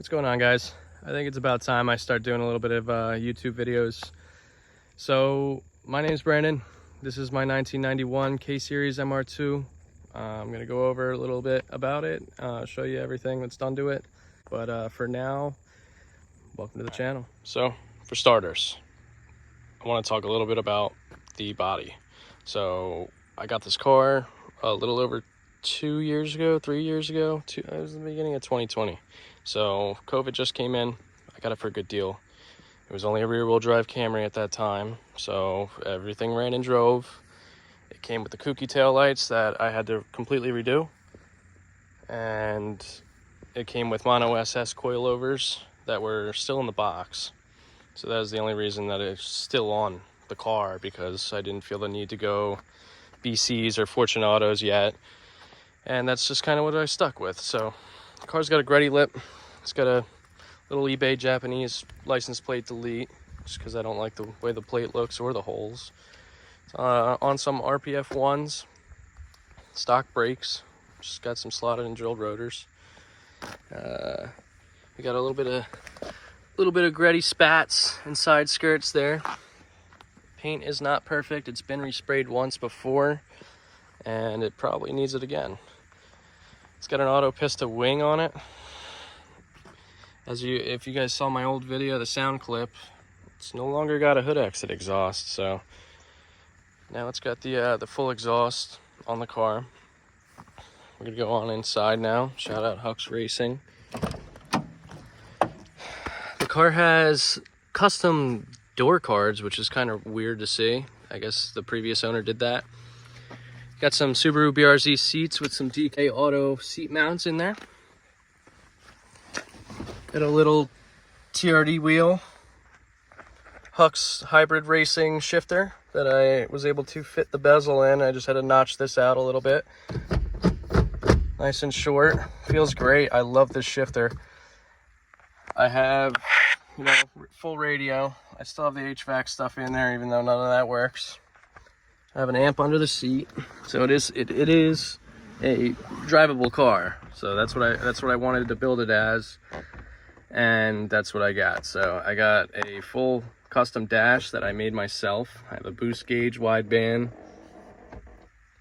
What's going on, guys? I think it's about time I start doing a little bit of YouTube videos. So my name is Brandon. This is my 1991 K-Series MR2. I'm going to go over a little bit about it, show you everything that's done to it. But for now, welcome to the channel. So for starters, I want to talk a little bit about the body. So I got this car a little over 3 years ago. It was the beginning of 2020. So COVID just came in. I got it for a good deal. It was only a rear wheel drive Camry at that time, so everything ran and drove. It came with the kooky tail lights that I had to completely redo, and it came with mono SS coilovers that were still in the box. So that is the only reason that it's still on the car, because I didn't feel the need to go BCs or Fortunautos yet, and that's just kind of what I stuck with. So the car's got a Gretty lip. It's got a little eBay Japanese license plate delete, just because I don't like the way the plate looks or the holes. It's on some RPF 1s, stock brakes, just got some slotted and drilled rotors. We got a little bit of Gretty spats and side skirts there. Paint is not perfect. It's been resprayed once before, and it probably needs it again. It's got an auto pista wing on it. If you guys saw my old video, the sound clip, it's no longer got a hood exit exhaust. So now it's got the full exhaust on the car. We're gonna go on inside now. Shout out Huck's Racing. The car has custom door cards, which is kind of weird to see. I guess the previous owner did that. Got some Subaru BRZ seats with some DK Auto seat mounts in there. Got a little TRD wheel, Huck's Hybrid Racing shifter that I was able to fit the bezel in. I just had to notch this out a little bit. Nice and short, feels great. I love this shifter. I have, full radio. I still have the HVAC stuff in there, even though none of that works. I have an amp under the seat, so it is a drivable car. So that's what I wanted to build it as, and that's what I got. So I got a full custom dash that I made myself. I have a boost gauge, wideband,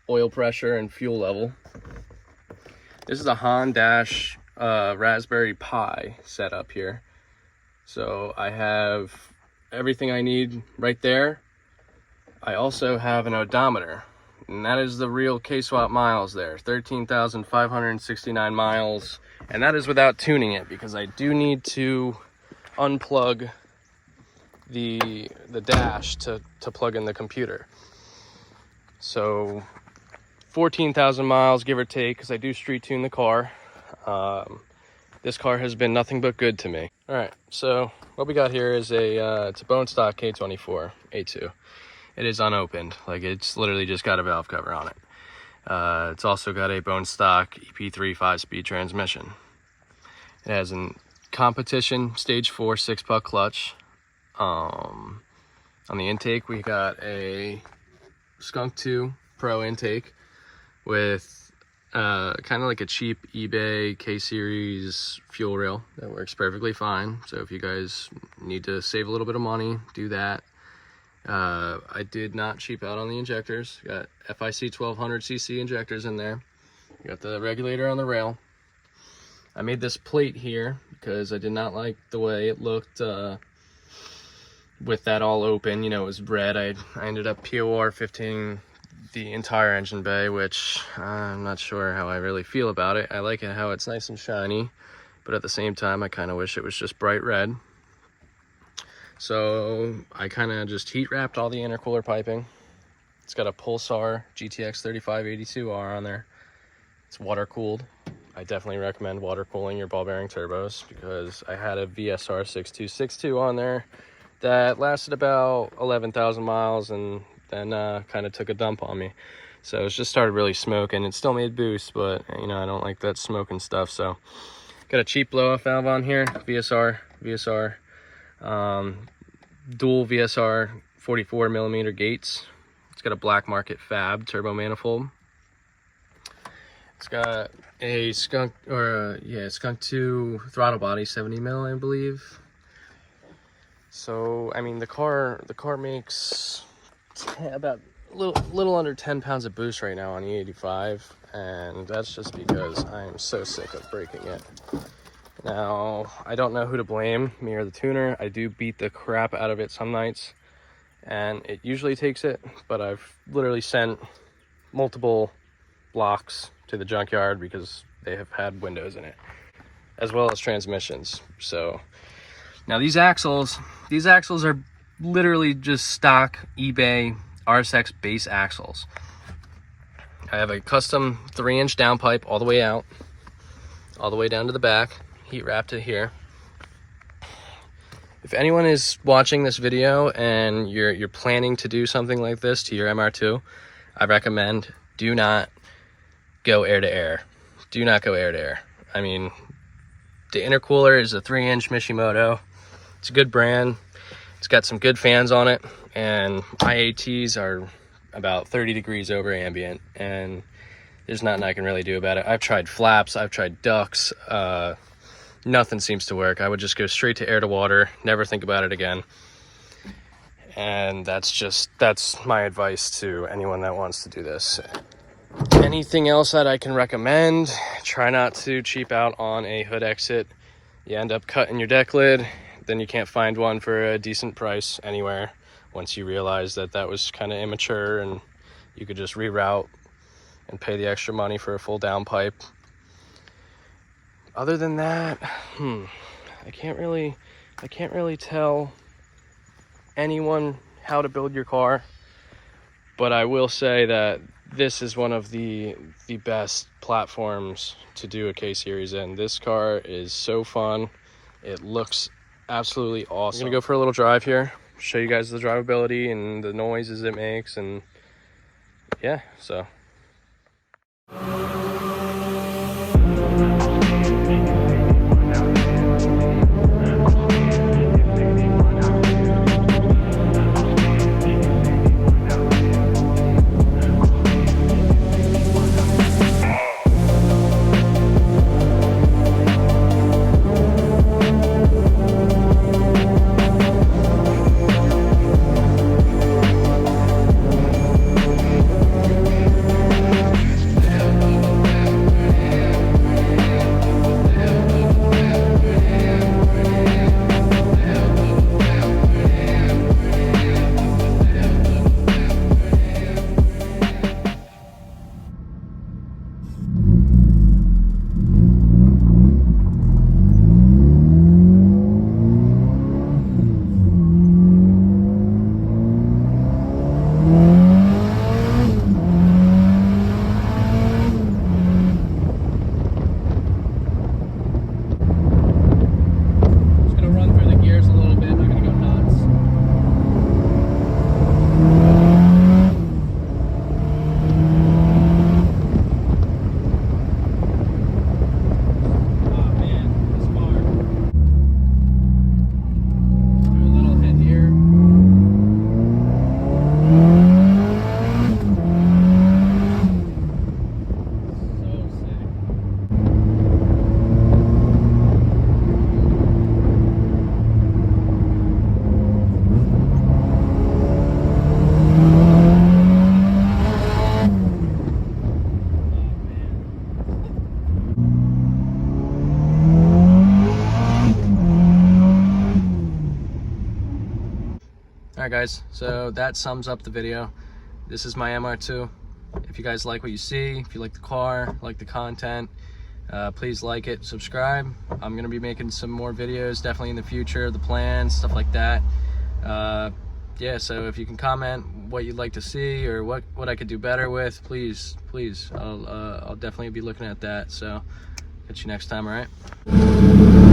oil pressure, and fuel level. This is a Han Dash Raspberry Pi setup here. So I have everything I need right there. I also have an odometer, and that is the real K-Swap miles there, 13,569 miles, and that is without tuning it, because I do need to unplug the dash to plug in the computer. So 14,000 miles, give or take, because I do street tune the car. This car has been nothing but good to me. All right, so what we got here is it's a bone stock K24 A2. It is unopened, like it's literally just got a valve cover on it. It's also got a bone stock EP3 5-speed transmission. It has a competition stage 4 6-puck clutch. On the intake, we got a Skunk 2 Pro intake with kind of like a cheap eBay K-Series fuel rail that works perfectly fine. So if you guys need to save a little bit of money, do that. I did not cheap out on the injectors. Got FIC 1200cc injectors in there. Got the regulator on the rail. I made this plate here because I did not like the way it looked with that all open. It was red. I ended up POR 15 the entire engine bay, which I'm not sure how I really feel about it. I like it how it's nice and shiny, but at the same time I kind of wish it was just bright red. So I kind of just heat wrapped all the intercooler piping. It's got a Pulsar GTX 3582R on there. It's water cooled. I definitely recommend water cooling your ball bearing turbos, because I had a VSR 6262 on there that lasted about 11,000 miles and then kind of took a dump on me. So it just started really smoking. It still made boost, but I don't like that smoking stuff. So got a cheap blow off valve on here, VSR. Dual VSR 44mm gates. It's got a black market fab turbo manifold. It's got a Skunk, or Skunk 2 throttle body, 70 mil, I believe. So I mean, the car makes about a little under 10 pounds of boost right now on E85, and that's just because I am so sick of breaking it. Now, I don't know who to blame, me or the tuner. I do beat the crap out of it some nights, and it usually takes it, but I've literally sent multiple blocks to the junkyard because they have had windows in it, as well as transmissions. So now these axles are literally just stock eBay RSX base axles. I have a custom 3-inch downpipe all the way out, all the way down to the back, heat wrapped to here. If anyone is watching this video and you're planning to do something like this to your MR2, I recommend do not go air to air. Do not go air to air. I mean, the intercooler is a 3-inch Mishimoto. It's a good brand. It's got some good fans on it, and IATs are about 30 degrees over ambient, and there's nothing I can really do about it. I've tried flaps, I've tried ducts, nothing seems to work. I would just go straight to air to water, never think about it again. And that's my advice to anyone that wants to do this. Anything else that I can recommend, try not to cheap out on a hood exit. You end up cutting your deck lid, then you can't find one for a decent price anywhere once you realize that was kind of immature and you could just reroute and pay the extra money for a full downpipe. Other than that, I can't really tell anyone how to build your car, but I will say that this is one of the best platforms to do a K-Series in. This car is so fun. It looks absolutely awesome. I'm gonna go for a little drive here, show you guys the drivability and the noises it makes, and yeah, so. Alright guys, so that sums up the video. This is my MR2. If you guys like what you see, if you like the car, like the content, please like it, subscribe. I'm going to be making some more videos definitely in the future, the plans, stuff like that. Yeah, so if you can comment what you'd like to see or what I could do better with, please, I'll definitely be looking at that. So catch you next time, alright?